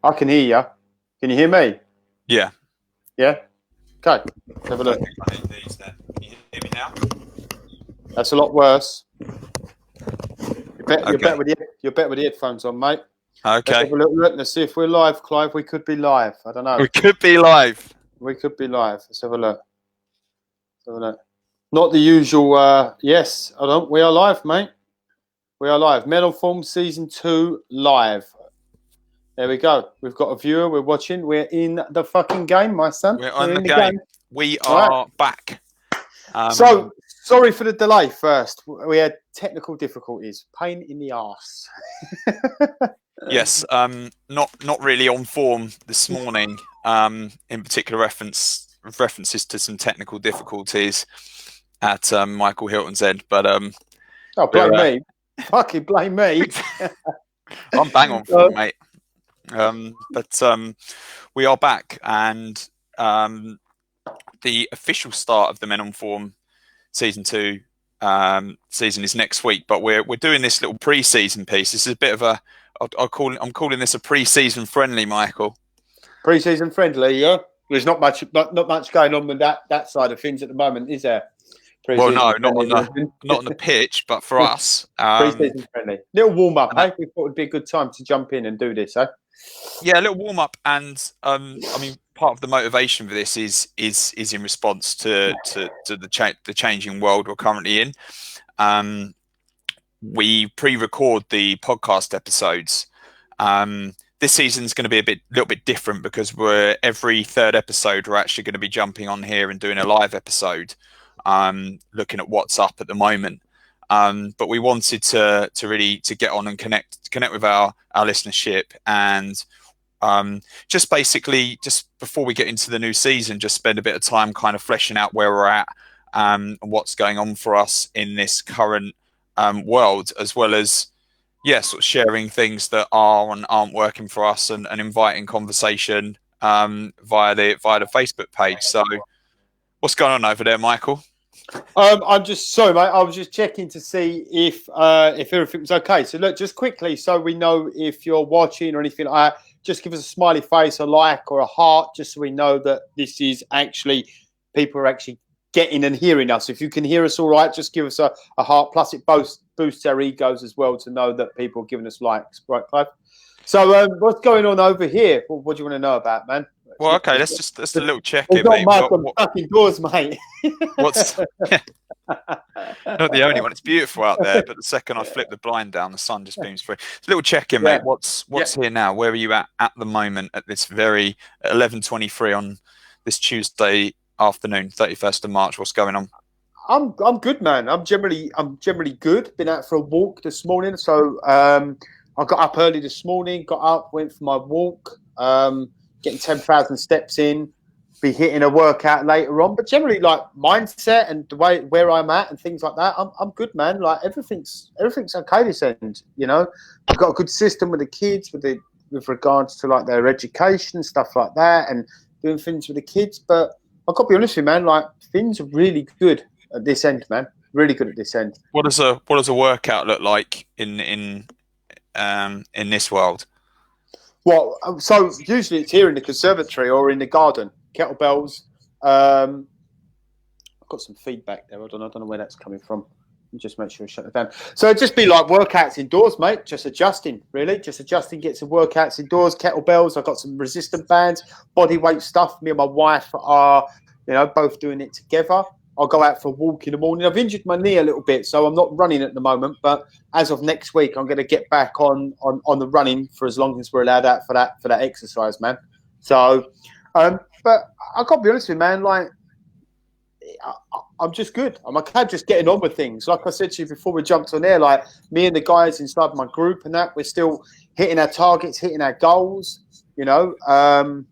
I can hear you. Can you hear me? Yeah. Yeah? Okay. Let's have a look. I need these then. Can you hear me now? That's a lot worse. You're Okay. better with the headphones on, mate. Let's Okay. have a look. Let's see if we're live, Clive. We could be live. I don't know. We could be live. We could be live. Let's have a look. Not the usual. Yes, I don't. We are live, mate. We are live. Men on Form Season 2 live. There we go. We've got a viewer. We're watching. We're in the fucking game, my son. We're in the game. We are back. So, sorry for the delay first. We had technical difficulties. Pain in the arse. Yes. Not really on form this morning. In particular, references to some technical difficulties at Micheal Hilton's end. But oh, blame me. Fucking blame me. I'm bang on form, mate. But we are back, and the official start of the Men on Form Season 2 season is next week. But we're doing this little pre-season piece. This is a bit of a I'm calling this a pre-season friendly, Michael. Pre-season friendly, yeah. There's not much going on with that side of things at the moment, is there? Well, no, not on the pitch, but for us, pre-season friendly. Little warm up, eh? We thought it'd be a good time to jump in and do this, eh? Yeah, a little warm up, and I mean, part of the motivation for this is in response to the changing world we're currently in. We pre-record the podcast episodes. This season's going to be a little bit different because every third episode we're actually going to be jumping on here and doing a live episode, looking at what's up at the moment. But we wanted to really get on and connect with our listenership, and just before we get into the new season, just spend a bit of time kind of fleshing out where we're at, and what's going on for us in this current world, as well as sort of sharing things that are and aren't working for us, and inviting conversation via the Facebook page. So what's going on over there, Michael? I'm just sorry, mate. I was just checking to see if everything was okay. So look, just quickly, so we know if you're watching or anything like that, just give us a smiley face, a like, or a heart, just so we know that this is actually people are actually getting and hearing us. If you can hear us all right, just give us a heart. Plus, it boosts our egos as well to know that people are giving us likes, right, Clive? So what's going on over here? What do you want to know about, man? Well, okay, let's a little check-in, mate. Not fucking doors, mate. What's not the only one? It's beautiful out there, but the second I flip the blind down, the sun just beams through. It's a little check-in, mate. What's here now? Where are you at the moment at this very 11:23 on this Tuesday afternoon, 31st of March? What's going on? I'm good, man. I'm generally good. Been out for a walk this morning, so I got up early this morning. Went for my walk. Getting 10,000 steps in, be hitting a workout later on. But generally, like mindset and the way where I'm at and things like that, I'm good, man. Like everything's okay this end. You know, I've got a good system with the kids with regards to like their education and stuff like that, and doing things with the kids. But I've got to be honest with you, man. Like things are really good at this end, man. Really good at this end. What does a workout look like in this world? Well, so usually it's here in the conservatory or in the garden. Kettlebells. I've got some feedback there. I don't know where that's coming from. Just make sure I shut it down. So it'd just be like workouts indoors, mate. Just adjusting, really. Just adjusting, get some workouts indoors, kettlebells. I've got some resistant bands, body weight stuff. Me and my wife are, both doing it together. I'll go out for a walk in the morning. I've injured my knee a little bit, so I'm not running at the moment. But as of next week, I'm going to get back on the running for as long as we're allowed out for that exercise, man. So, but I've got to be honest with you, man. Like, I'm just good. I'm okay, just getting on with things. Like I said to you before we jumped on there, like me and the guys inside my group and that, we're still hitting our targets, hitting our goals. Funny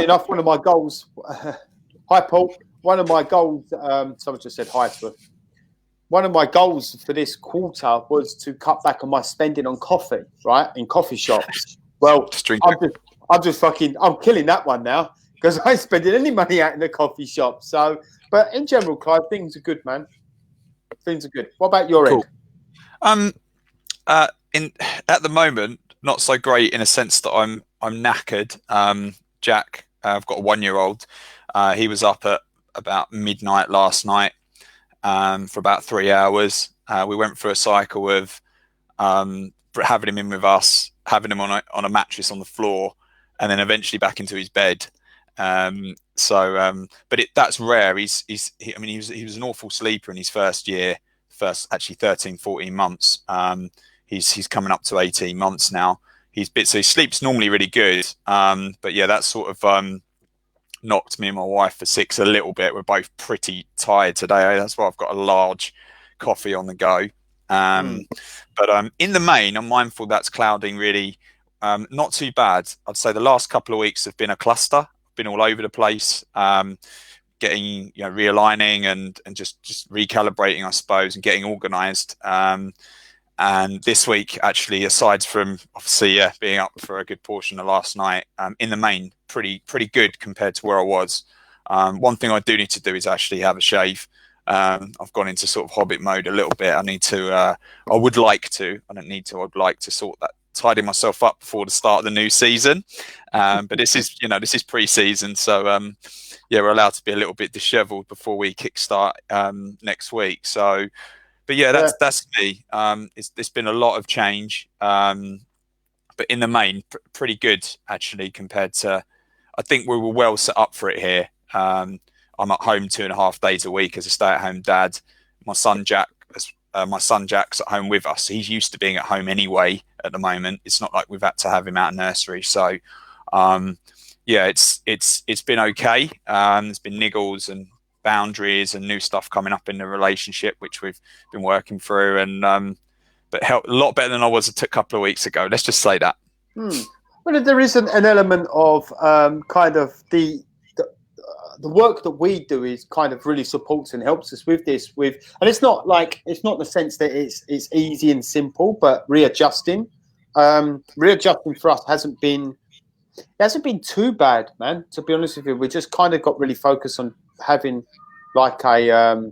enough, one of my goals. Hi, Paul. One of my goals, someone just said hi to her. One of my goals for this quarter was to cut back on my spending on coffee, right, in coffee shops. Well, I'm killing that one now because I ain't spending any money out in the coffee shop. So, but in general, Clive, things are good, man. Things are good. What about your end? At the moment, not so great in a sense that I'm knackered. Jack, I've got a 1-year-old. He was up at about midnight last night for about 3 hours. We went through a cycle of having him in with us, having him on a mattress on the floor, and then eventually back into his bed. But that's rare. He was an awful sleeper in his first year, actually 13, 14 months. He's coming up to 18 months now. So he sleeps normally really good. But yeah, that sort of knocked me and my wife for six a little bit. We're both pretty tired today. That's why I've got a large coffee on the go. But in the main, I'm mindful that's clouding really. Not too bad. I'd say the last couple of weeks have been a cluster. Been all over the place, getting realigning and just recalibrating, I suppose, and getting organised. And this week, actually, aside from obviously being up for a good portion of last night, in the main, pretty good compared to where I was. One thing I do need to do is actually have a shave. I've gone into sort of hobbit mode a little bit. I would like to. I don't need to. I'd like to sort that. Tidying myself up before the start of the new season, but this is pre-season, so we're allowed to be a little bit dishevelled before we kickstart next week. So, but that's me. There's been a lot of change, but in the main, pretty good actually compared to. I think we were well set up for it here. I'm at home 2.5 days a week as a stay-at-home dad. My son Jack's at home with us. He's used to being at home anyway. At the moment, it's not like we've had to have him out of nursery. So, it's been okay. There's been niggles and boundaries and new stuff coming up in the relationship, which we've been working through, and but helped a lot better than I was a couple of weeks ago. Let's just say that. Well, there is an element of kind of the work that we do is kind of really supports and helps us with this. And it's not in the sense that it's easy and simple, but readjusting for us hasn't been too bad, man. To be honest with you, we just kind of got really focused on having like a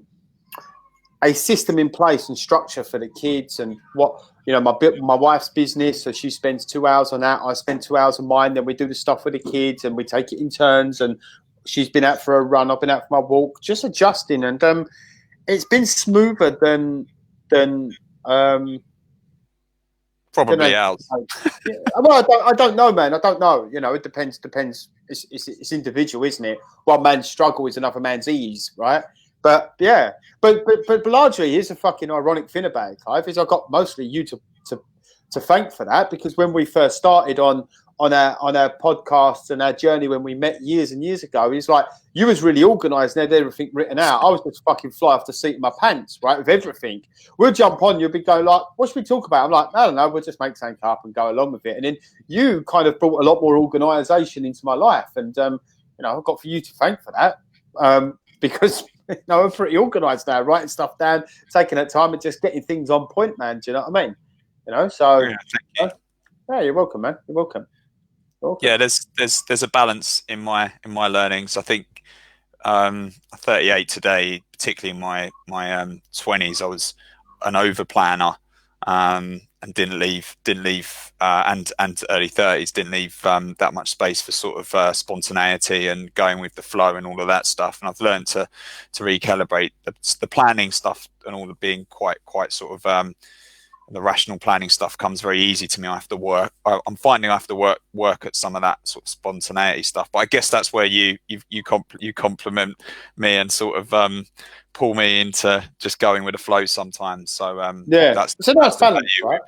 system in place and structure for the kids, and what my wife's business. So she spends 2 hours on that. I spend 2 hours on mine. Then we do the stuff with the kids, and we take it in turns. And she's been out for a run. I've been out for my walk, just adjusting, and it's been smoother than probably ours. Well, I don't know, man. I don't know. It depends. It's individual, isn't it? One man's struggle is another man's ease, right? But yeah, but largely, here's a fucking ironic thing about it, Clive, is I got mostly you to thank for that, because when we first started on our podcasts and our journey when we met years and years ago, it's like you was really organised and had everything written out. I was just fucking fly off the seat of my pants, right, with everything. We'll jump on, you'll be going like, what should we talk about? I'm like, I don't know, we'll just make something up and go along with it. And then you kind of brought a lot more organisation into my life. And, I've got for you to thank for that, because I'm pretty organised now, writing stuff down, taking that time and just getting things on point, man. Do you know what I mean? So thank you. You're welcome, man. You're welcome. Yeah, there's a balance in my learnings. I think I'm 38 today, particularly in my 20s. I was an over planner, and didn't leave and early 30s didn't leave that much space for sort of spontaneity and going with the flow and all of that stuff. And I've learned to recalibrate the planning stuff and all the being quite sort of the rational planning stuff comes very easy to me. I'm finding I have to work at some of that sort of spontaneity stuff. But I guess that's where you compliment me and sort of pull me into just going with the flow sometimes. So it's a nice balance, right?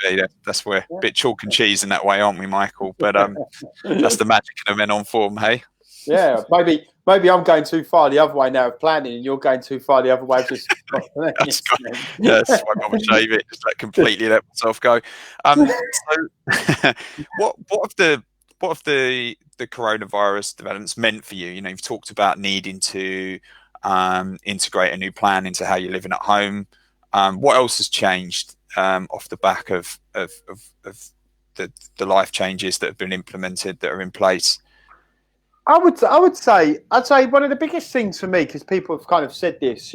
That's where a bit chalk and cheese in that way, aren't we, Michael? But that's the magic of men on form, hey? Yeah, maybe I'm going too far the other way now of planning, and you're going too far the other way of just. That's why I'm shave it. Just completely let myself go. So, what have the coronavirus developments meant for you? You've talked about needing to integrate a new plan into how you're living at home. What else has changed off the back of the life changes that have been implemented, that are in place? I'd say one of the biggest things for me, because people have kind of said this,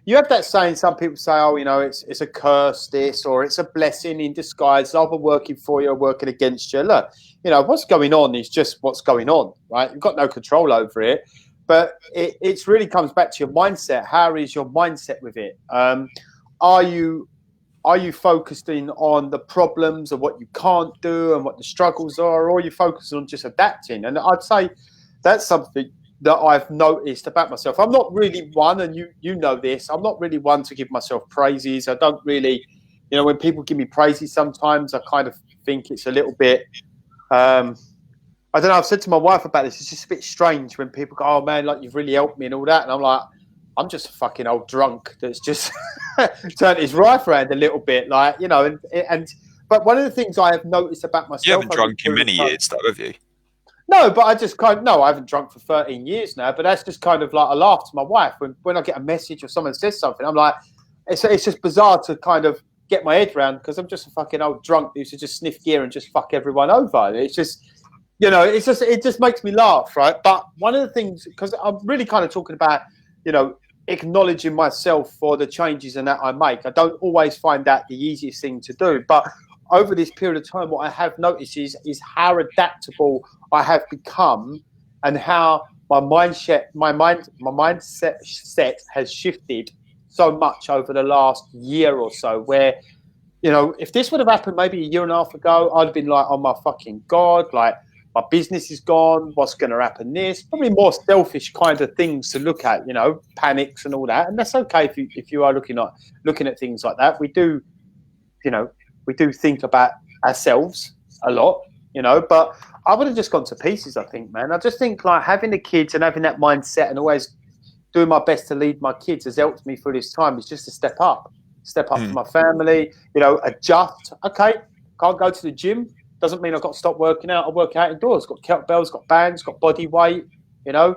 You have that saying, some people say, oh, you know, it's a curse, this, or it's a blessing in disguise. It's either working for you or working against you. Look, you know, what's going on is just what's going on, right? You've got no control over it. But it really comes back to your mindset. How is your mindset with it? Are you focusing on the problems of what you can't do and what the struggles are, or are you focusing on just adapting? And I'd say that's something that I've noticed about myself. I'm not really one, and you know this, I'm not really one to give myself praises. I don't really, you know, when people give me praises, sometimes I kind of think it's a little bit, I don't know, I've said to my wife about this, it's just a bit strange when people go, oh man, like you've really helped me and all that. And I'm like, I'm just a fucking old drunk that's just turned his life around a little bit, like, you know, but one of the things I have noticed about myself. You haven't drunk in many years, though, have you? No, but I just kind of, no, I haven't drunk for 13 years now, but that's just kind of like, I laugh to my wife when I get a message or someone says something. I'm like, it's just bizarre to kind of get my head around, because I'm just a fucking old drunk who used to just sniff gear and just fuck everyone over. It's just, you know, it just makes me laugh, right? But one of the things, because I'm really kind of talking about, you know, acknowledging myself for the changes and that I make. I don't always find that the easiest thing to do, but over this period of time, what I have noticed is how adaptable I have become, and how my mindset has shifted so much over the last year or so. Where, you know, if this would have happened maybe a year and a half ago, I'd have been like, oh my fucking God, like my business is gone. What's going to happen? This probably more selfish kind of things to look at, you know, panics and all that. And that's okay if you are looking at things like that. We do, you know, we do think about ourselves a lot, you know, but I would have just gone to pieces, I think, man. I just think like having the kids and having that mindset and always doing my best to lead my kids has helped me through this time. Is just to step up for my family, you know, adjust. Okay, can't go to the gym. Doesn't mean I've got to stop working out. I work out indoors. Got kettlebells, got bands, got body weight, you know,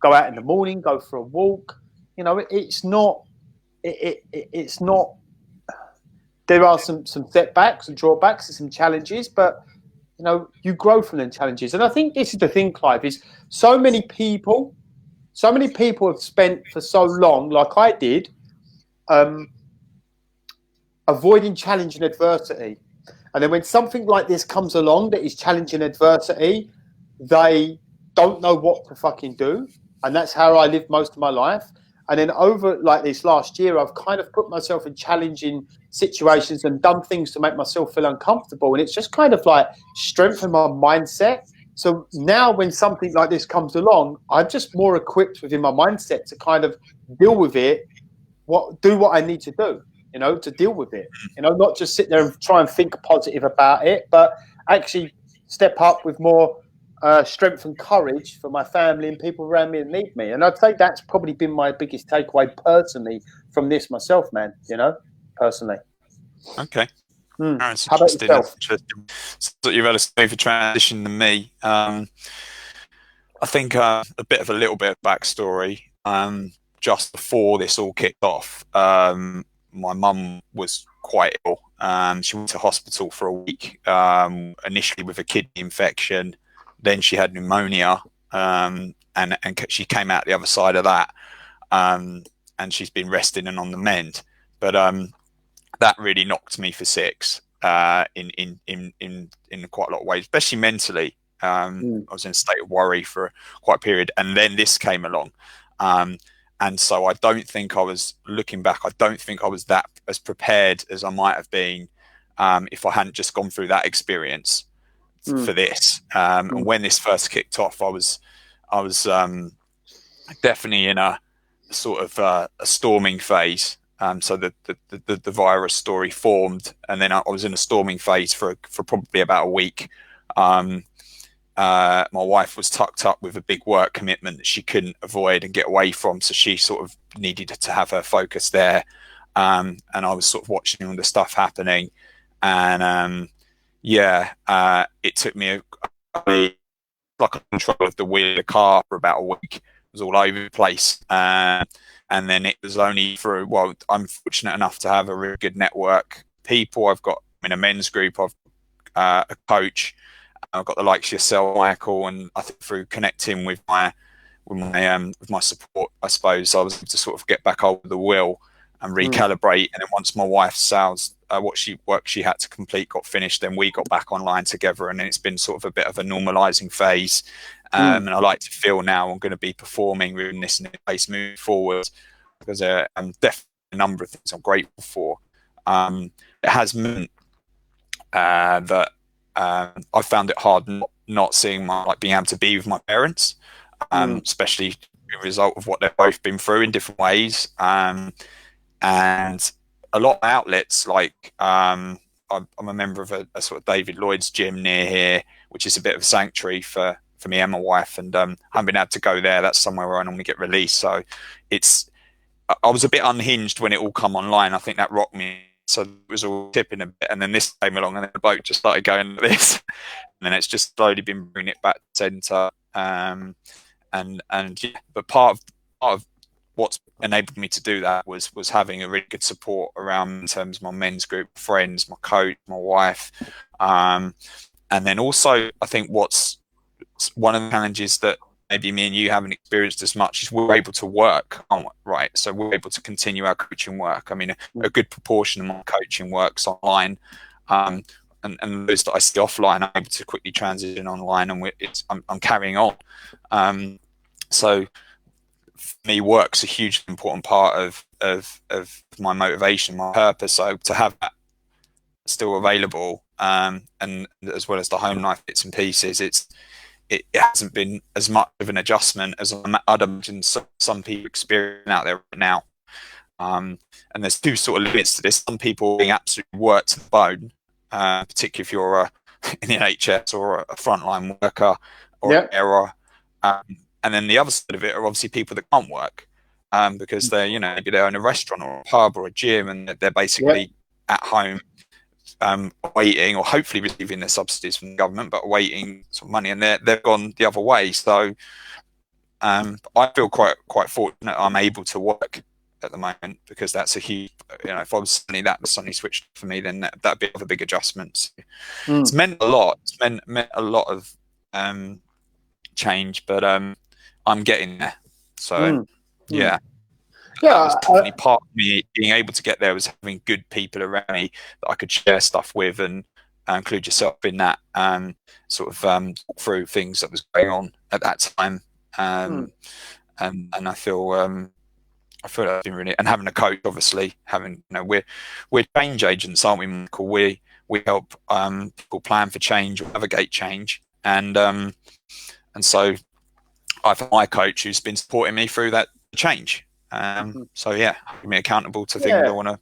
go out in the morning, go for a walk. You know, it's not, there are some setbacks and drawbacks and some challenges, but, you know, you grow from them challenges. And I think this is the thing, Clive, is so many people have spent for so long, like I did, avoiding challenging adversity. And then when something like this comes along that is challenging adversity, they don't know what to fucking do. And that's how I lived most of my life. And then over like this last year, I've kind of put myself in challenging situations and done things to make myself feel uncomfortable. And it's just kind of like strengthened my mindset. So now when something like this comes along, I'm just more equipped within my mindset to kind of deal with it, do what I need to do, you know, to deal with it. You know, not just sit there and try and think positive about it, but actually step up with more strength and courage for my family and people around me that need me. And I'd say that's probably been my biggest takeaway personally from this myself, man, you know, personally. Okay. That's How about yourself? So you've had a smoother transition than me. I think a little bit of backstory. Just before this all kicked off, my mum was quite ill. She went to hospital for a week, initially with a kidney infection. Then she had pneumonia, and she came out the other side of that, and she's been resting and on the mend. But that really knocked me for six in quite a lot of ways, especially mentally. I was in a state of worry for quite a period, and then this came along. And so I don't think I was, looking back, I don't think I was that as prepared as I might have been if I hadn't just gone through that experience for this. And when this first kicked off, I was definitely in a sort of a storming phase. So the virus story formed, and then I was in a storming phase for probably about a week. My wife was tucked up with a big work commitment that she couldn't avoid and get away from, so she sort of needed to have her focus there. And I was sort of watching all the stuff happening, and it took me like control of the wheel of the car for about a week. It was all over the place. And then it was only through, well, I'm fortunate enough to have a really good network of people. I've got in a men's group, I've a coach. I've got the likes of yourself, Michael, and I think through connecting with my with my support, I suppose I was able to sort of get back over the wheel and recalibrate. And then once my wife's sales, work she had to complete got finished, then we got back online together, and then it's been sort of a bit of a normalizing phase. And I like to feel now I'm going to be performing within this new place moving forward, because definitely a number of things I'm grateful for. It has meant that I found it hard not seeing being able to be with my parents, especially as a result of what they've both been through in different ways. And a lot of outlets, like I'm a member of a sort of David Lloyd's gym near here, which is a bit of a sanctuary for me and my wife, and I haven't been able to go there. That's somewhere where I normally get released. So I was a bit unhinged when it all come online. I think that rocked me. So it was all tipping a bit, and then this came along, and then the boat just started going like this, and then it's just slowly been bringing it back to centre. And yeah, but part of what's enabled me to do that was having a really good support around in terms of my men's group, friends, my coach, my wife, and then also I think what's one of the challenges that maybe me and you haven't experienced as much is we're able to work on, right? So we're able to continue our coaching work. I mean, a good proportion of my coaching work's online, and those that I see offline, I'm able to quickly transition online, and I'm carrying on. So for me, work's a hugely important part of my motivation, my purpose. So to have that still available, and as well as the home life bits and pieces, it hasn't been as much of an adjustment as I'd imagine some people experience out there right now. And there's two sort of limits to this. Some people being absolutely worked to the bone, particularly if you're in the NHS or a frontline worker or an error. And then the other side of it are obviously people that can't work, because they're, maybe they're in a restaurant or a pub or a gym, and they're basically at home, waiting, or hopefully receiving their subsidies from the government, but waiting some money, and they've gone the other way. So I feel quite fortunate I'm able to work at the moment, because that's a huge, if I was suddenly switched for me, then that'd be a big adjustment. It's meant a lot. It's meant a lot of change, but I'm getting there. So yeah. That was definitely part of me being able to get there, was having good people around me that I could share stuff with, and include yourself in that, sort of through things that was going on at that time. And I feel that's been really, and having a coach, obviously, we're change agents, aren't we, Michael? We help people plan for change or navigate change, and so I've had my coach who's been supporting me through that change. So yeah, keep me accountable to things I want to.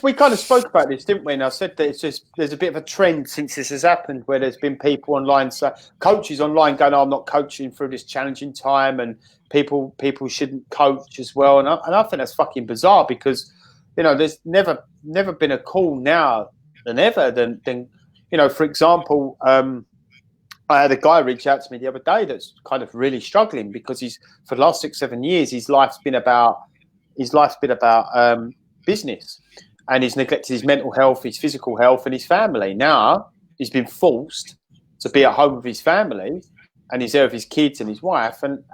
We kind of spoke about this, didn't we? And I said that there's a bit of a trend since this has happened, where there's been people online, so coaches online going, "Oh, I'm not coaching through this challenging time," and people shouldn't coach as well. And I think that's fucking bizarre, because there's never been a call now than ever than for example, I had a guy reach out to me the other day that's kind of really struggling, because for the last 6-7 years his life's been about business, and he's neglected his mental health, his physical health, and his family. Now he's been forced to be at home with his family, and he's there with his kids and his wife, and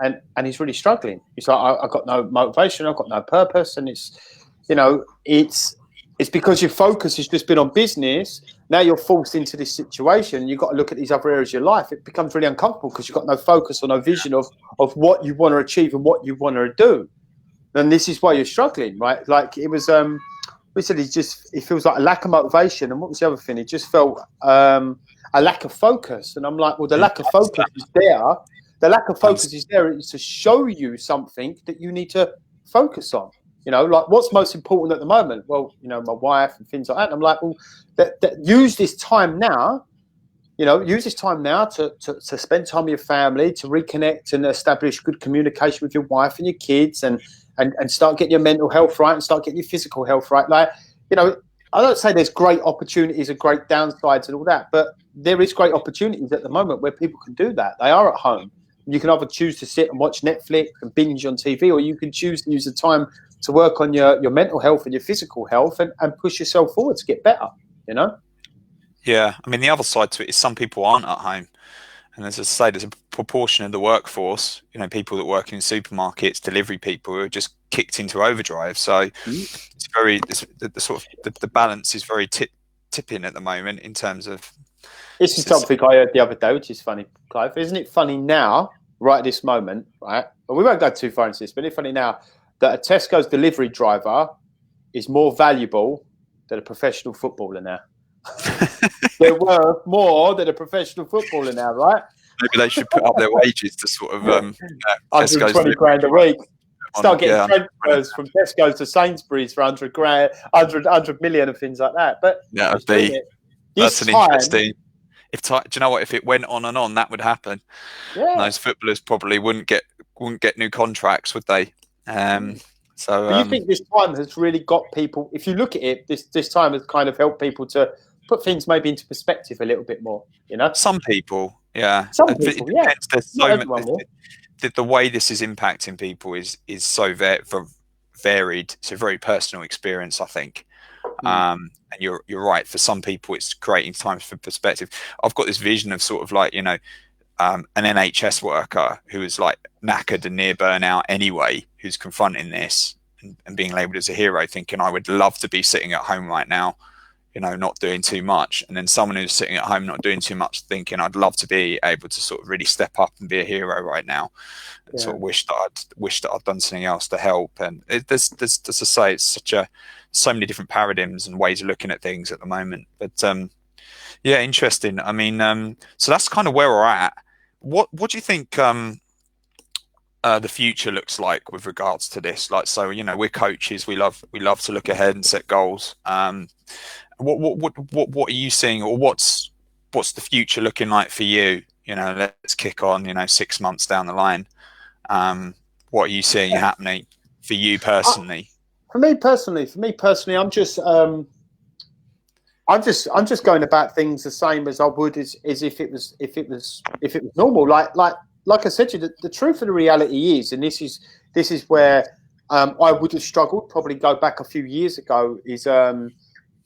he's really struggling. He's like, I've got no motivation, I've got no purpose, and it's because your focus has just been on business. Now you're forced into this situation. You've got to look at these other areas of your life. It becomes really uncomfortable, because you've got no focus or no vision of what you want to achieve and what you want to do. And this is why you're struggling, right? Like it was, we said it feels like a lack of motivation. And what was the other thing? It just felt a lack of focus. And I'm like, well, the lack of focus is there. The lack of focus is there to show you something that you need to focus on. Like what's most important at the moment? Well, my wife and things like that. And I'm like, well, use this time now. Use this time now to spend time with your family, to reconnect and establish good communication with your wife and your kids, and start getting your mental health right, and start getting your physical health right. Like, I don't say there's great opportunities and great downsides and all that, but there is great opportunities at the moment where people can do that. They are at home. You can either choose to sit and watch Netflix and binge on TV, or you can choose to use the time to work on your mental health and your physical health, and push yourself forward to get better, Yeah. I mean, the other side to it is some people aren't at home. And as I say, there's a proportion of the workforce, people that work in supermarkets, delivery people, who are just kicked into overdrive. So the balance is very tipping at the moment in terms of. This is something I heard the other day, which is funny, Clive. Isn't it funny now, right at this moment, right? Well, we won't go too far into this, but it's funny now that a Tesco's delivery driver is more valuable than a professional footballer now. They're worth more than a professional footballer now, right? Maybe they should put up their wages to sort of 120 grand a week. Start getting transfers from Tesco's to Sainsbury's for 100 grand, 100 million and things like that. But that's an interesting. Do you know what? If it went on and on, that would happen. Yeah. And those footballers probably wouldn't get new contracts, would they? So you think this time has really got people? If you look at it, this time has kind of helped people to put things maybe into perspective a little bit more. Some people, yeah. Some people, yeah. There's so the way this is impacting people is so varied. It's a very personal experience, I think. And you're right. For some people, it's creating times for perspective. I've got this vision of sort of like an NHS worker who is like knackered and near burnout anyway, who's confronting this and being labelled as a hero, thinking I would love to be sitting at home right now, not doing too much. And then someone who's sitting at home not doing too much, thinking I'd love to be able to sort of really step up and be a hero right now. And sort of wish that I'd done something else to help. And there's as I say, it's so many different paradigms and ways of looking at things at the moment. But yeah, interesting. I mean, so that's kind of where we're at. What do you think the future looks like with regards to this? Like, so we're coaches. We love to look ahead and set goals. What are you seeing, or what's the future looking like for you? Let's kick on. 6 months down the line. What are you seeing happening for you personally? For me personally, I'm just going about things the same as I would as if it was normal. Like I said to you, the truth of the reality is, and this is where I would have struggled. Probably go back a few years ago.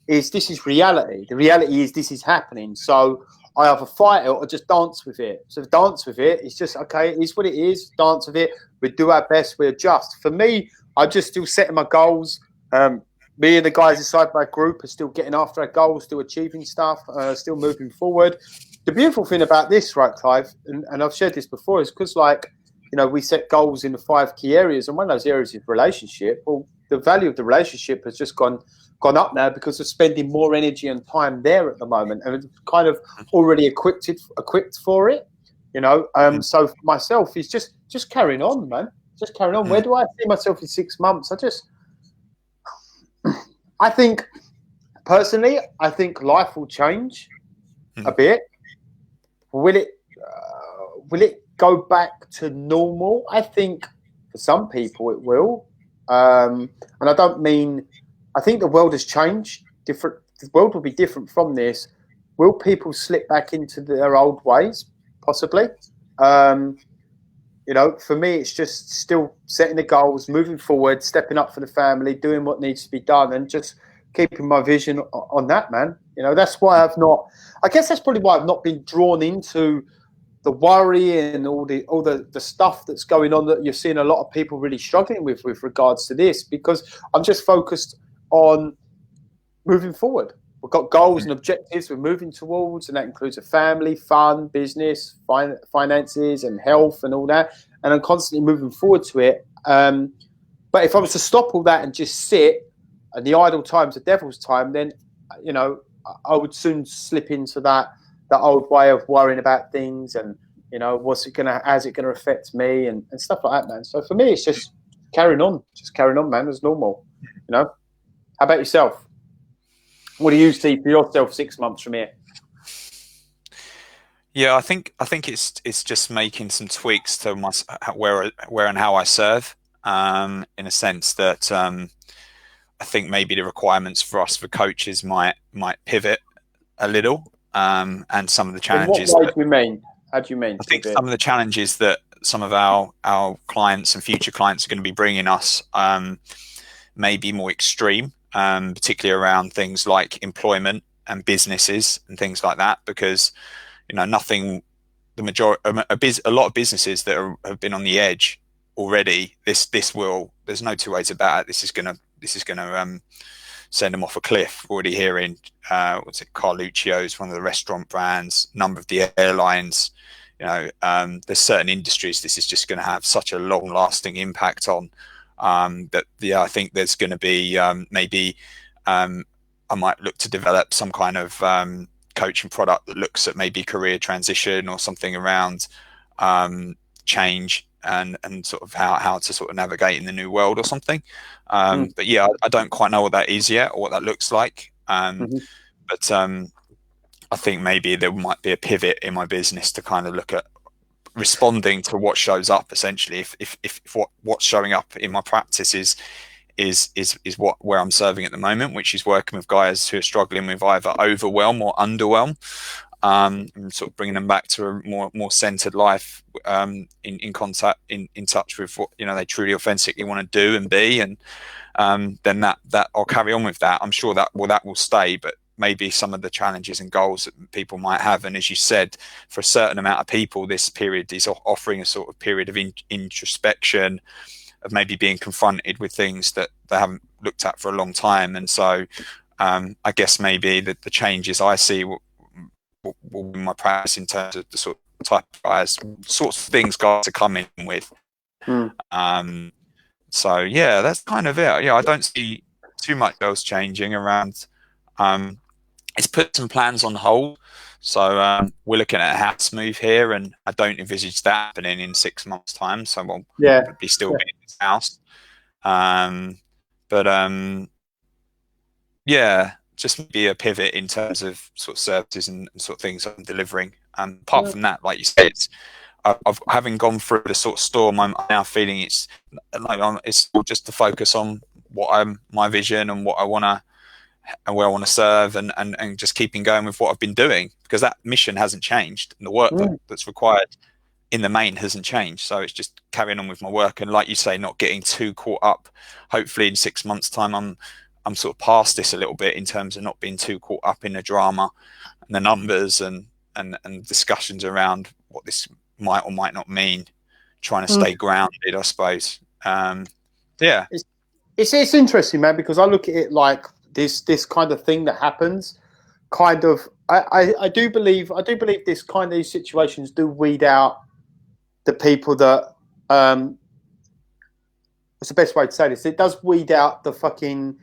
Is this is reality? The reality is this is happening. So I either fight it or just dance with it. So dance with it. It's just okay. It is what it is. Dance with it. We do our best. We adjust. For me, I'm just still setting my goals. Me and the guys inside my group are still getting after our goals, still achieving stuff, still moving forward. The beautiful thing about this, right, Clive, and I've shared this before, is because we set goals in the 5 key areas, and one of those areas is relationship. Well, the value of the relationship has just gone up now because we're spending more energy and time there at the moment, and it's kind of already equipped for it. So for myself, is just carrying on, man. Just carrying on. Where do I see myself in 6 months? I think personally, life will change a bit. Will it go back to normal? I think for some people it will. And I don't mean, I think the world has changed. The world will be different from this. Will people slip back into their old ways? Possibly. For me, it's just still setting the goals, moving forward, stepping up for the family, doing what needs to be done, and just keeping my vision on that, man. That's why I guess that's probably why I've not been drawn into the worry and all the stuff that's going on that you're seeing a lot of people really struggling with regards to this, because I'm just focused on moving forward. We've got goals and objectives we're moving towards, and that includes a family, fun, business, finances, and health, and all that. And I'm constantly moving forward to it. But if I was to stop all that and just sit, and the idle time's the devil's time, then I would soon slip into that old way of worrying about things and how's it gonna affect me and stuff like that, man. So for me, it's just carrying on, man, as normal. How about yourself? What do you see for yourself 6 months from here? Yeah, I think it's just making some tweaks to where and how I serve, in a sense that I think maybe the requirements for us for coaches might pivot a little, and some of the challenges. In what way do you mean? How do you mean? I think some of the challenges that some of our clients and future clients are going to be bringing us may be more extreme. Particularly around things like employment and businesses and things like that, because nothing the majority, a lot of businesses that have been on the edge already. This will. There's no two ways about it. This is gonna send them off a cliff. Already hearing what's it? Carluccio's one of the restaurant brands. Number of the airlines. There's certain industries this is just going to have such a long-lasting impact on that. Yeah, I think there's going to be maybe I might look to develop some kind of coaching product that looks at maybe career transition or something around change and sort of how to sort of navigate in the new world or something. But yeah, I don't quite know what that is yet or what that looks like. But I think maybe there might be a pivot in my business to kind of look at responding to what shows up. Essentially, if what's showing up in my practice is where I'm serving at the moment, which is working with guys who are struggling with either overwhelm or underwhelm, and sort of bringing them back to a more centered life, in contact, in touch with what they truly authentically want to do and be, and then that I'll carry on with that. I'm sure that will stay, but maybe some of the challenges and goals that people might have, and as you said, for a certain amount of people, this period is offering a sort of period of introspection, of maybe being confronted with things that they haven't looked at for a long time. And so I guess maybe the changes I see will in my practice in terms of the sort of type of guys, sorts of things guys are coming with. So yeah, that's kind of it. Yeah, I don't see too much else changing around. It's put some plans on hold. So we're looking at a house move here, and I don't envisage that happening in 6 months' time. So we'll probably still be in this house. Just be a pivot in terms of sort of services and sort of things I'm delivering. Apart from that, like you said, I've having gone through the sort of storm, I'm now feeling it's just to focus on my vision and what I want to, and where I want to serve, and just keeping going with what I've been doing, because that mission hasn't changed and the work that's required in the main hasn't changed. So it's just carrying on with my work, and like you say, not getting too caught up. Hopefully in 6 months' time I'm sort of past this a little bit in terms of not being too caught up in the drama and the numbers and discussions around what this might or might not mean, trying to stay grounded, I suppose. It's interesting, man, because I look at it like this kind of thing that happens, kind of. I do believe these situations do weed out the people that. What's the best way to say this? It does weed out the fucking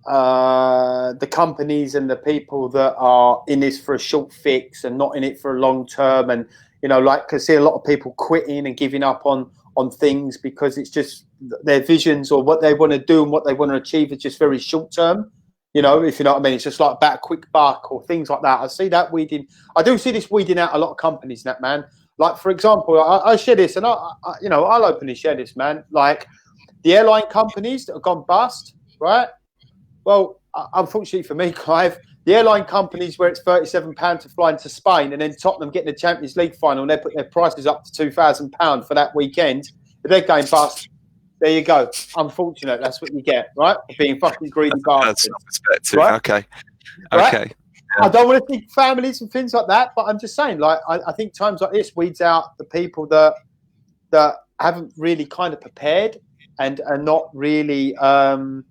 the companies and the people that are in this for a short fix and not in it for a long term, and like I see a lot of people quitting and giving up on things because it's just their visions or what they want to do and what they want to achieve is just very short term. If you know what I mean, it's just like about a quick buck or things like that. I see that weeding. I do see this weeding out a lot of companies, that man. Like, for example, I share this, and I'll openly share this, man. Like the airline companies that have gone bust, right? Well, unfortunately for me, Clive, the airline companies where it's £37 to fly into Spain, and then Tottenham getting the Champions League final, and they put their prices up to £2,000 for that weekend. If they're going bust, there you go. Unfortunate. That's what you get, right? For being fucking greedy bastards. That's perspective. Right? Okay. Right? I don't want to think families and things like that, but I'm just saying, like, I think times like this weeds out the people that haven't really kind of prepared and are not really, kind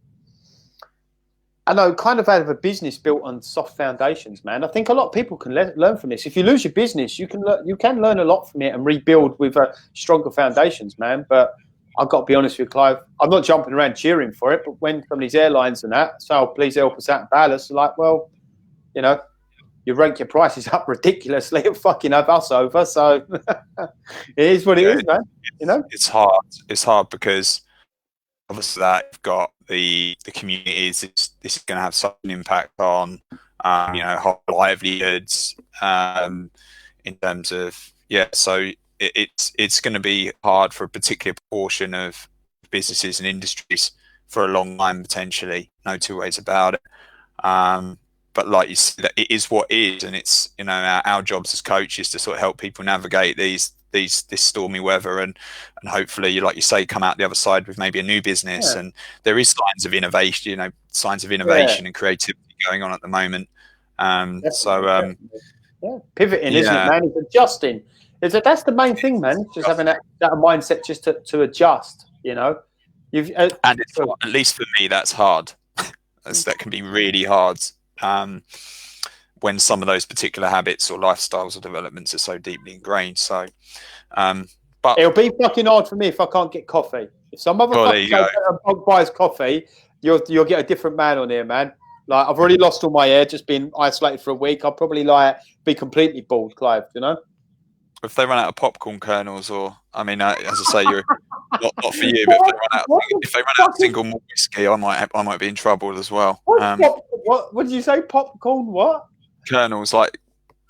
of out of a business built on soft foundations, man. I think a lot of people can learn from this. If you lose your business, you can learn a lot from it and rebuild with stronger foundations, man. But I've got to be honest with you, Clive, I'm not jumping around cheering for it, but when some of these airlines and that, so please help us out in Palace, like, well, you rank your prices up ridiculously, it'll fucking have us over. So it is what it is, man. It's hard. It's hard because obviously that you've got the communities. This is going to have such an impact on whole livelihoods in terms of So it's going to be hard for a particular portion of businesses and industries for a long time potentially. No two ways about it. But like you said, it is what is, and it's our jobs as coaches to sort of help people navigate this stormy weather, and hopefully, like you say, come out the other side with maybe a new business. And there is signs of innovation, and creativity going on at the moment. Yeah, pivoting, isn't it, Yeah, man? It's adjusting. That's the main thing, man. Just having that mindset just to adjust. You know, you've and it's at least for me that's hard. That can be really hard when some of those particular habits or lifestyles or developments are so deeply ingrained. So, but it'll be fucking hard for me if I can't get coffee. If some other well, there you go. fucking buys coffee, you'll get a different man on here, man. Like, I've already lost all my hair, just been isolated for a week. I'll probably be completely bald, Clive. You know. If they run out of popcorn kernels, or I mean, as I say, you're not for you, but if they run out of single malt whiskey, I might be in trouble as well. What did you say? Popcorn? What? Kernels, like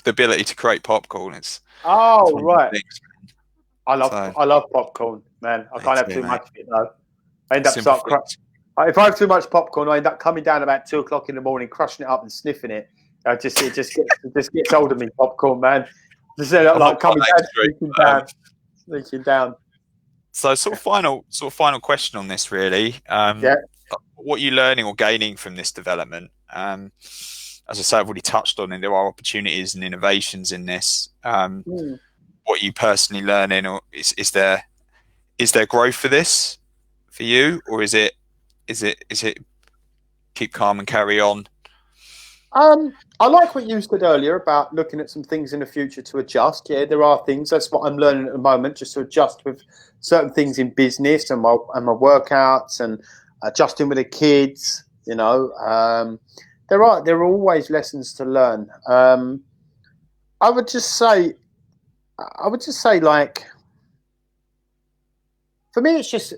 the ability to create popcorn. It's right. Things. I love popcorn, man. I can't have too much of it though. I end up if I have too much popcorn, I end up coming down about 2 o'clock in the morning, crushing it up and sniffing it. It just gets hold of me, popcorn, man. Just like coming down, leaking down. So, sort of final question on this, really. What are you learning or gaining from this development? As I say, I've already touched on it. There are opportunities and innovations in this. What are you personally learning, or is there growth for this for you, or is it keep calm and carry on? I like what you said earlier about looking at some things in the future to adjust. Yeah, there are things. That's what I'm learning at the moment, just to adjust with certain things in business and my workouts and adjusting with the kids. You know, there are always lessons to learn. I would just say, like, for me, it's just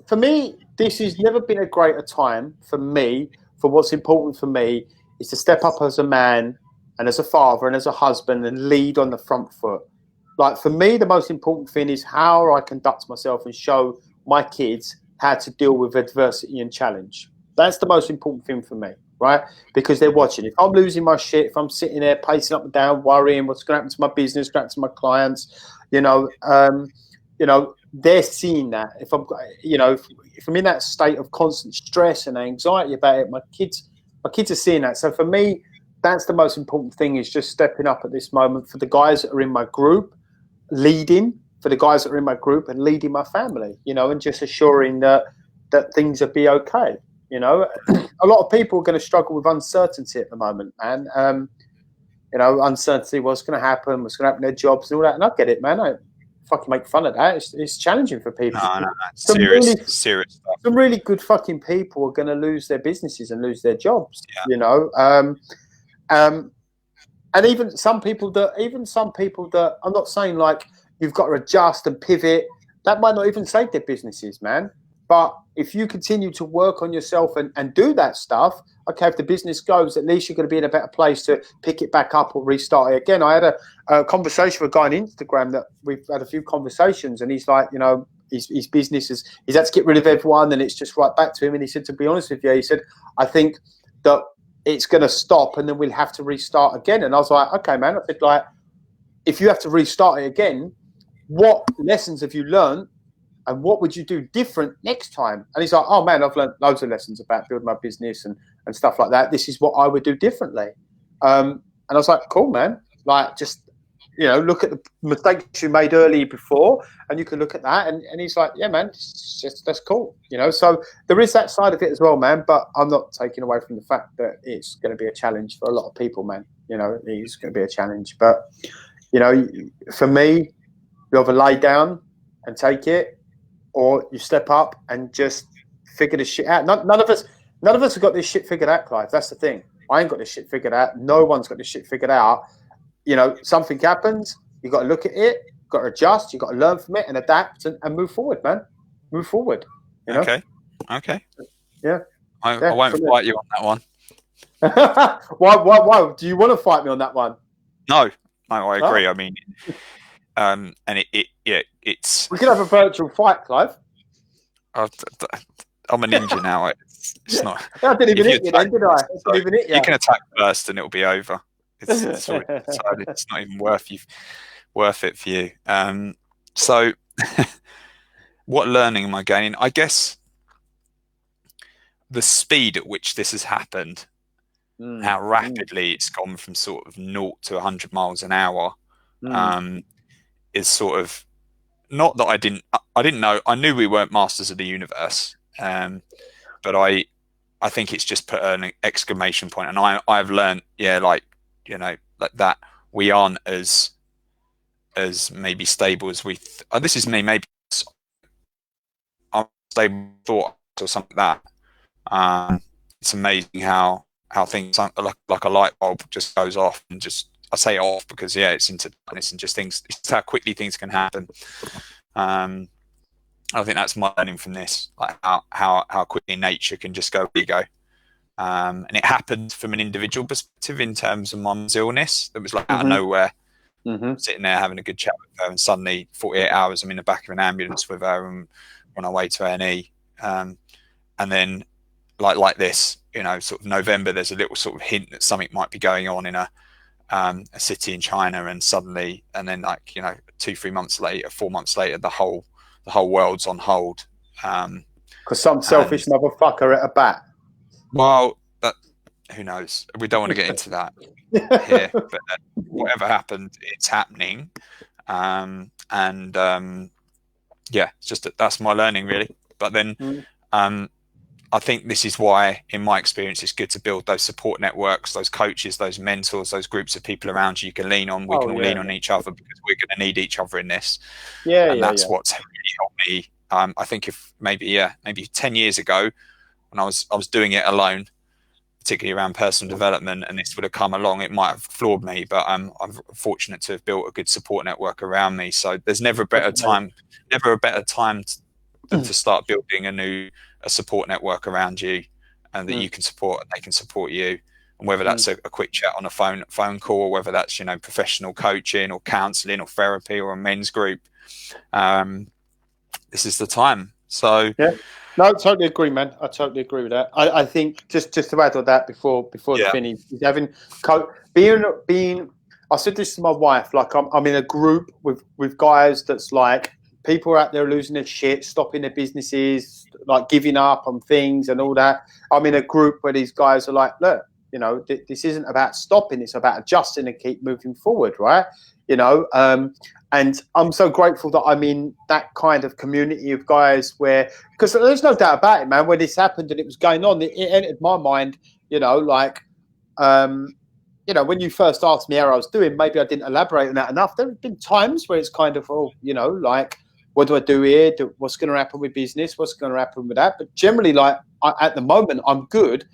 for me. This has never been a greater time for me. For what's important for me is to step up as a man and as a father and as a husband and lead on the front foot. Like, for me, the most important thing is how I conduct myself and show my kids how to deal with adversity and challenge. That's the most important thing for me, right? Because they're watching. If I'm losing my shit, if I'm sitting there pacing up and down, worrying what's going to happen to my business, going to happen to my clients, they're seeing that. If I'm, if I'm in that state of constant stress and anxiety about it, my kids are seeing that. So for me, that's the most important thing, is just stepping up at this moment for the guys that are in my group, leading and leading my family, and just assuring that things will be okay. A lot of people are going to struggle with uncertainty at the moment, man. Uncertainty, what's going to happen in their jobs and all that. And I get it, man. I fucking make fun of that. It's challenging for people. No, serious stuff. Some really good fucking people are going to lose their businesses and lose their jobs. And even some people that I'm not saying like you've got to adjust and pivot. That might not even save their businesses, man. But if you continue to work on yourself and do that stuff, okay, if the business goes, at least you're going to be in a better place to pick it back up or restart it again. I had a conversation with a guy on Instagram that we've had a few conversations, and he's like, his business he's had to get rid of everyone, and it's just right back to him. And he said, to be honest with you, he said, I think that it's going to stop and then we'll have to restart again. And I was like, okay, man. I said, like, if you have to restart it again, what lessons have you learned? And what would you do different next time? And he's like, oh, man, I've learned loads of lessons about building my business and stuff like that. This is what I would do differently. And I was like, cool, man. Like, just, look at the mistakes you made earlier before, and you can look at that. And he's like, yeah, man, that's cool. So there is that side of it as well, man. But I'm not taking away from the fact that it's going to be a challenge for a lot of people, man. It's going to be a challenge. But, for me, you either lay down and take it, or you step up and just figure this shit out. None of us have got this shit figured out, Clive. That's the thing. I ain't got this shit figured out. No one's got this shit figured out. Something happens. You got to look at it. You got to adjust. You got to learn from it and adapt and move forward, man. Move forward. Okay. Yeah. I won't fight you on that one. Why? Do you want to fight me on that one? No, I agree. I mean, and it's. We could have a virtual fight, Clive. I'm a ninja now. It's not. I didn't even hit you then, did I? You can attack first, and it'll be over. It's already decided. It's not even worth it for you. So, what learning am I gaining? I guess the speed at which this has happened how rapidly it's gone from sort of 0 to 100 miles an hour, is sort of, not that I didn't know. I knew we weren't masters of the universe, but I think it's just put an exclamation point. And I've learned, like that we aren't as maybe stable as we. This is me, maybe unstable thought or something like that. It's amazing how things like a light bulb just goes off, and just, I say off because it's into darkness, and just things, it's how quickly things can happen. I think that's my learning from this, like how quickly nature can just go, where you go. And it happened from an individual perspective in terms of mum's illness. That was like out of nowhere, sitting there having a good chat with her, and suddenly 48 hours I'm in the back of an ambulance with her and on our way to A&E. And then like this, sort of November, there's a little sort of hint that something might be going on in a city in China, and suddenly, and then 2-3 months later, 4 months later, the whole world's on hold. Because some selfish motherfucker at a bat. Well, who knows? We don't want to get into that here, but whatever happened, it's happening. It's just that's my learning, really. But then I think this is why, in my experience, it's good to build those support networks, those coaches, those mentors, those groups of people around you can lean on. We can all lean on each other, because we're going to need each other in this. That's what's really helped me. I think if maybe 10 years ago, when I was doing it alone, particularly around personal development, and this would have come along, it might have floored me. But I'm fortunate to have built a good support network around me. So there's never a better time than to start building a support network around you, and that you can support, and they can support you. And whether that's a quick chat on a phone call, or whether that's professional coaching or counselling or therapy or a men's group, this is the time. So no, I totally agree, man. I totally agree with that. I think just to add on that before the finish, is having being. I said this to my wife. Like I'm in a group with guys that's like, people are out there losing their shit, stopping their businesses, like giving up on things and all that. I'm in a group where these guys are like, look, this isn't about stopping. It's about adjusting and keep moving forward, right? And I'm so grateful that I'm in that kind of community of guys where, because there's no doubt about it, man, when this happened and it was going on, it entered my mind, when you first asked me how I was doing, maybe I didn't elaborate on that enough. There have been times where it's kind of, what do I do here? What's going to happen with business? What's going to happen with that? But generally, at the moment, I'm good.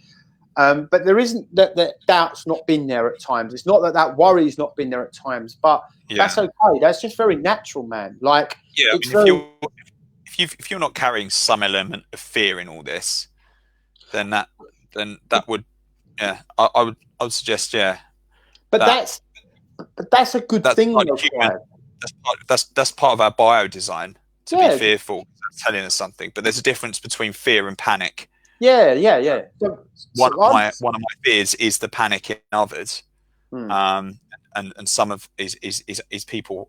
But there isn't that doubt's not been there at times. It's not that worry's not been there at times, but that's okay. That's just very natural, man. If you're not carrying some element of fear in all this, then that would, I would suggest, But that's a good thing. That's part of our bio design, to be fearful. That's telling us something. But there's a difference between fear and panic. Yeah. One of my fears is the panic in others, and some of is people,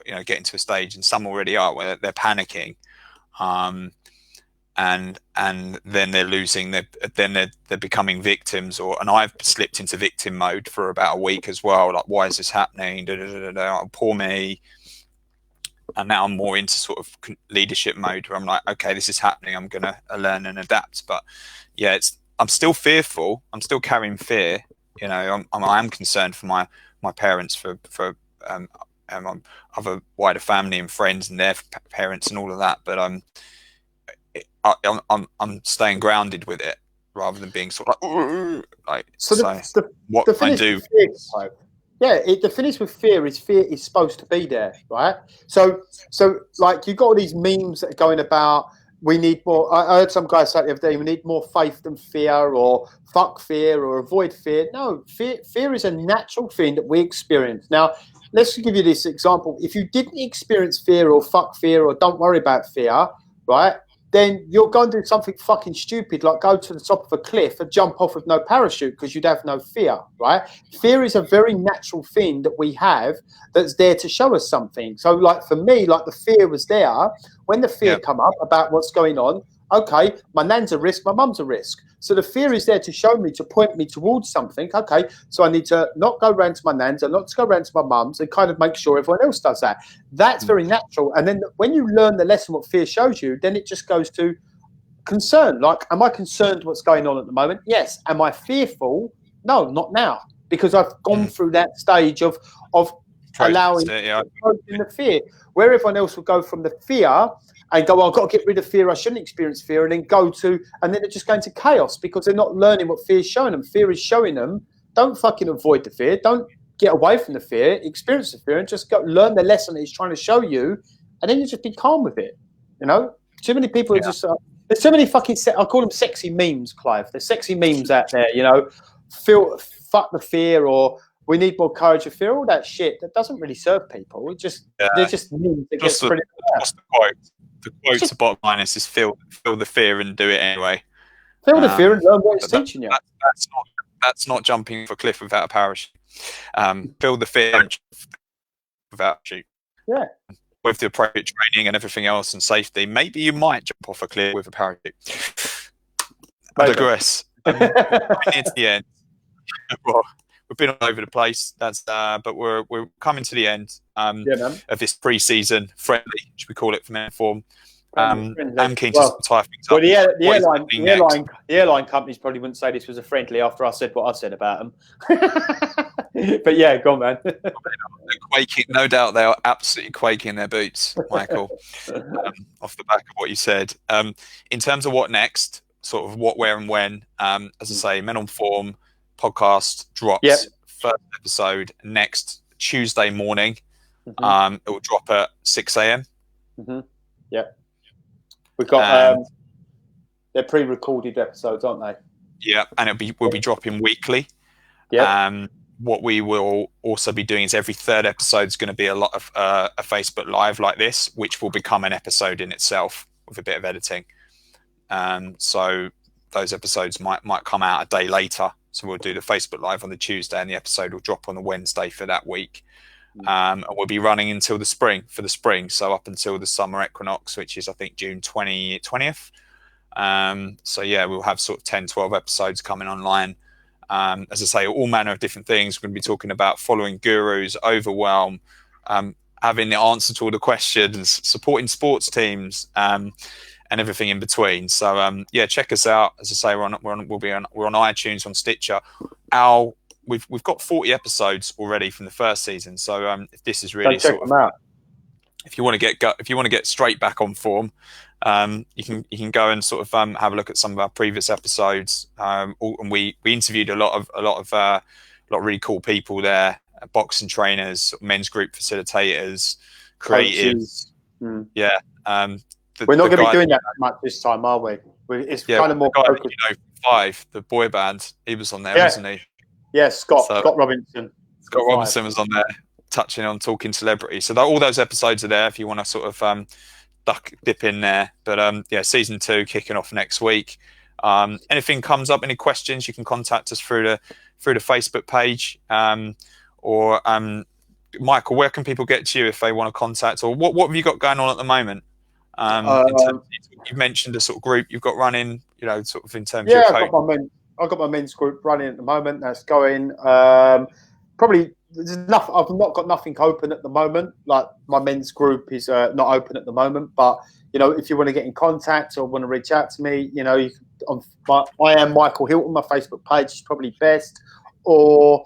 getting to a stage, and some already are, where they're panicking, and then they're losing, they're becoming victims, and I've slipped into victim mode for about a week as well. Like, why is this happening? Poor me. And now I'm more into sort of leadership mode, where I'm like, okay, this is happening, I'm going to learn and adapt. But I'm still fearful. I'm still carrying fear. I am concerned for my parents, for other wider family and friends and their parents and all of that. But I'm staying grounded with it, rather than being sort of like. What can I do? The finish with fear is supposed to be there, right? So like, you've got all these memes that are going about, we need more. I heard some guy say the other day, we need more faith than fear, or fuck fear, or avoid fear. No, fear is a natural thing that we experience. Now, let's give you this example. If you didn't experience fear, or fuck fear, or don't worry about fear, right, then you're going to do something fucking stupid, like go to the top of a cliff and jump off with no parachute, because you'd have no fear, right? Fear is a very natural thing that we have that's there to show us something. So, like, for me, like, the fear was there. When the fear come up about what's going on, Okay, my nan's a risk, my mum's a risk. So the fear is there to show me, to point me towards something. Okay, so I need to not go round to my nan's and not to go round to my mum's and kind of make sure everyone else does that. That's very natural. And then when you learn the lesson, what fear shows you, then it just goes to concern. Like, am I concerned what's going on at the moment? Yes. Am I fearful? No, not now. Because I've gone through that stage of allowing the fear. Where everyone else will go from the fear and go, I've got to get rid of fear, I shouldn't experience fear, and then and then they're just going to chaos because they're not learning what fear is showing them. Fear is showing them, don't fucking avoid the fear, don't get away from the fear, experience the fear, and just go learn the lesson that it's trying to show you, and then you just be calm with it. You know? Too many people are just, there's so many fucking, I call them sexy memes, Clive. There's sexy memes out there, you know, fuck the fear, or we need more courage of fear, all that shit that doesn't really serve people. It just, they're just memes that gets pretty What's the quote? The quote to bottom line is just feel the fear and do it anyway. Feel the fear and learn what it's teaching you. That's not jumping off a cliff without a parachute. Feel the fear and without a parachute. Yeah. With the appropriate training and everything else and safety, maybe you might jump off a cliff with a parachute. I digress. Near to the end. Well, we've been all over the place. But we're coming to the end of this pre-season friendly, should we call it, for Men Form. I'm keen to tie things up. The airline companies probably wouldn't say this was a friendly after I said what I said about them. But yeah, go on, man. They're quaking. No doubt they are absolutely quaking in their boots, Michael, off the back of what you said. In terms of what next, sort of what, where and when, as I say, Men on Form podcast drops. First episode next Tuesday morning. It will drop at 6 a.m. We've got they're pre-recorded episodes, aren't they? Yeah, and we'll be dropping weekly. What we will also be doing is every third episode is going to be a lot of a Facebook Live like this, which will become an episode in itself with a bit of editing. So those episodes might come out a day later. So we'll do the Facebook Live on the Tuesday, and the episode will drop on the Wednesday for that week. And we'll be running until the spring, so up until the summer equinox, which is I think June 20th. So yeah, we'll have sort of 10-12 episodes coming online. As I say, all manner of different things. We're going to be talking about following gurus, overwhelm, having the answer to all the questions, supporting sports teams, and everything in between. So yeah, check us out. As I say, we're on iTunes, on Stitcher. We've got 40 episodes already from the first season. So if this is really check them out. If you want to get straight back on form, you can go and sort of have a look at some of our previous episodes. And we interviewed a lot of really cool people there: boxing trainers, men's group facilitators, creatives. Yeah. We're not going to be doing that much this time, are we? It's kind of more focused. Five, the boy band, he was on there, wasn't he? Yeah, Scott Robinson. Scott Robinson was on there, touching on talking celebrity. So all those episodes are there if you want to sort of dip in there. But yeah, season 2 kicking off next week. Anything comes up, any questions, you can contact us through the Facebook page. Or Michael, where can people get to you if they want to contact, or what have you got going on at the moment? You've mentioned a sort of group you've got running, sort of in terms of coaching. I've got my men's group running at the moment. That's going. Probably there's enough. I've not got nothing open at the moment. Like my men's group is not open at the moment. But if you want to get in contact or want to reach out to me, you can, I am Micheal Hilton. My Facebook page is probably best, or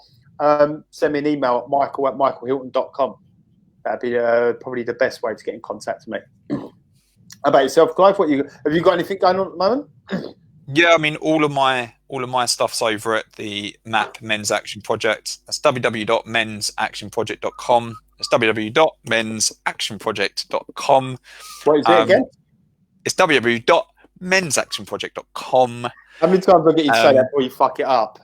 send me an email at michael@michealhilton.com. That'd be probably the best way to get in contact with me. How about yourself, Clive? Have you got anything going on at the moment? Yeah, I mean, all of my stuff's over at the MAP Men's Action Project. That's www.mensactionproject.com. That's www.mensactionproject.com. What is it again? It's www.mensactionproject.com. How many times do I get you to say that before you fuck it up?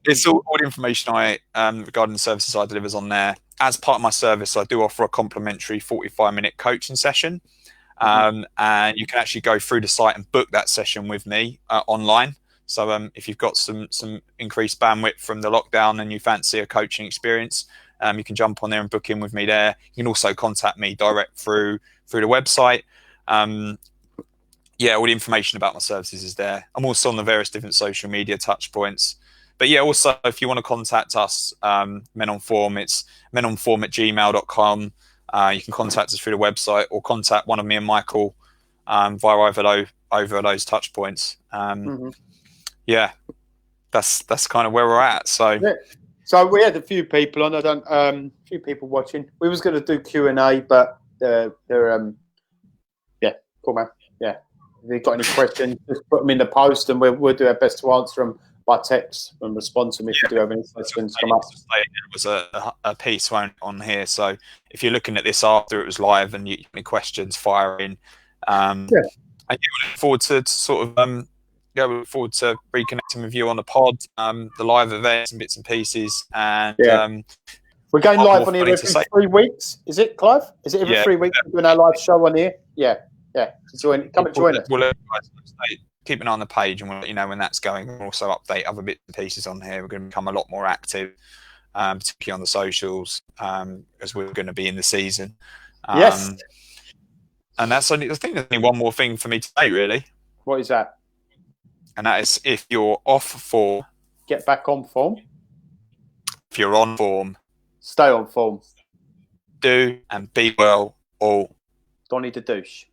It's all the information regarding the services I deliver on there. As part of my service, I do offer a complimentary 45-minute coaching session. And you can actually go through the site and book that session with me online. So if you've got some increased bandwidth from the lockdown and you fancy a coaching experience, you can jump on there and book in with me there. You can also contact me direct through the website. Yeah, all the information about my services is there. I'm also on the various different social media touch points. But yeah, also if you want to contact us, Men on Form, it's menonform@gmail.com. You can contact us through the website or contact one of me and Michael via either those touch points. Yeah, that's kind of where we're at. So yeah. So we had a few people on. Few people watching. We was going to do Q&A, but they're yeah, cool, man. Yeah. If you've got any questions, just put them in the post, and we'll do our best to answer them by text and respond to them if you do have any questions come up. It was a piece on here, so if you're looking at this after it was live and you have any questions, fire in. And we look forward to sort of we look forward to reconnecting with you on the pod, the live events and bits and pieces, and we're going live on here every 3 weeks. Is it, Clive? Is it every 3 weeks we're doing our live show on here? Yeah. Come and join us. We'll keep an eye on the page, and we'll let you know when that's going. We'll also update other bits and pieces on here. We're going to become a lot more active, particularly on the socials, as we're going to be in the season. Yes. And I think there's only one more thing for me to say, really. What is that? And that is, if you're off form, get back on form. If you're on form, stay on form. Do and be well all. Donny the douche.